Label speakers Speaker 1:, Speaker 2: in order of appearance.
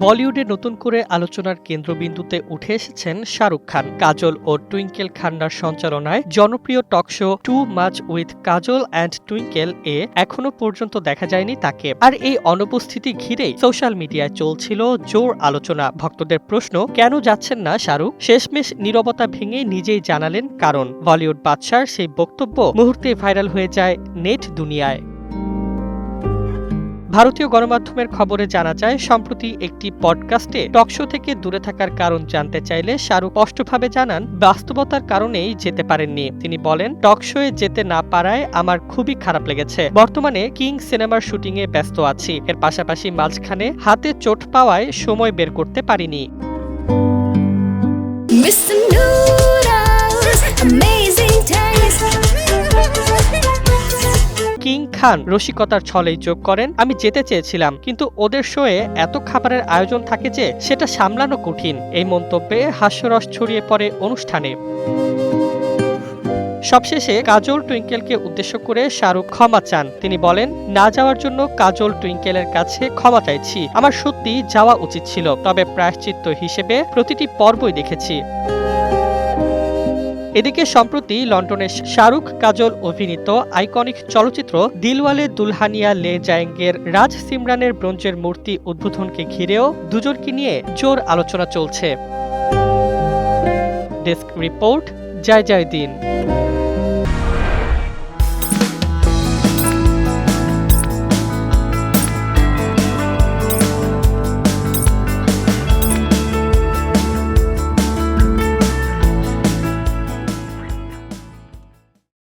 Speaker 1: বলিউডে নতুন করে আলোচনার কেন্দ্রবিন্দুতে উঠে এসেছেন শাহরুখ খান। কাজল ও টুইঙ্কেল খান্নার সঞ্চালনায় জনপ্রিয় talk show two much with Kajol and Twinkle এ এখনো পর্যন্ত দেখা যায়নি তাকে। আর এই অনুপস্থিতি ঘিরেই সোশ্যাল মিডিয়ায় চলছিল জোর আলোচনা। ভক্তদের প্রশ্ন, কেন যাচ্ছেন না শাহরুখ? শেষমেশ নীরবতা ভেঙে নিজেই জানালেন কারণ। বলিউড বাদশার সেই বক্তব্য মুহূর্তে ভাইরাল হয়ে যায় নেট দুনিয়ায়। ভারতীয় গণমাধ্যমের খবরে জানা যায়, সম্প্রতি একটি পডকাস্টে টকশো থেকে দূরে থাকার কারণ জানতে চাইলে শাহরুখ স্পষ্টভাবে জানান, বাস্তবতার কারণেই যেতে পারেননি। তিনি বলেন, টকশোয়ে যেতে না পারায় আমার খুবই খারাপ লেগেছে। বর্তমানে কিং সিনেমার শুটিংয়ে ব্যস্ত আছি। এর পাশাপাশি মাঝখানে হাতে চোট পাওয়ায় সময় বের করতে পারিনি। কিং খান রসিকতার ছলেই যোগ করেন, আমি যেতে চেয়েছিলাম, কিন্তু ওদের শোয়ে এত খাবারের আয়োজন থাকে যে সেটা সামলানো কঠিন। এই মন্তব্যে হাস্যরস ছড়িয়ে পড়ে অনুষ্ঠানে। সবশেষে কাজল টুইঙ্কেলকে উদ্দেশ্য করে শাহরুখ ক্ষমা চান। তিনি বলেন, না যাওয়ার জন্য কাজল টুইঙ্কেলের কাছে ক্ষমা চাইছি। আমার সত্যি যাওয়া উচিত ছিল, তবে প্রায়শ্চিত্ত হিসেবে প্রতিটি পর্বই দেখেছি। এদিকে সম্প্রতি লন্ডনে শাহরুখ কাজল অভিনীত আইকনিক চলচ্চিত্র দিলওয়ালে দুলহানিয়া লে জায়েঙ্গের রাজ সিমরানের ব্রোঞ্জের মূর্তি উদ্বোধনকে ঘিরেও দুজনকে নিয়ে জোর আলোচনা চলছে। ডেস্ক রিপোর্ট, জয় জয় দিন।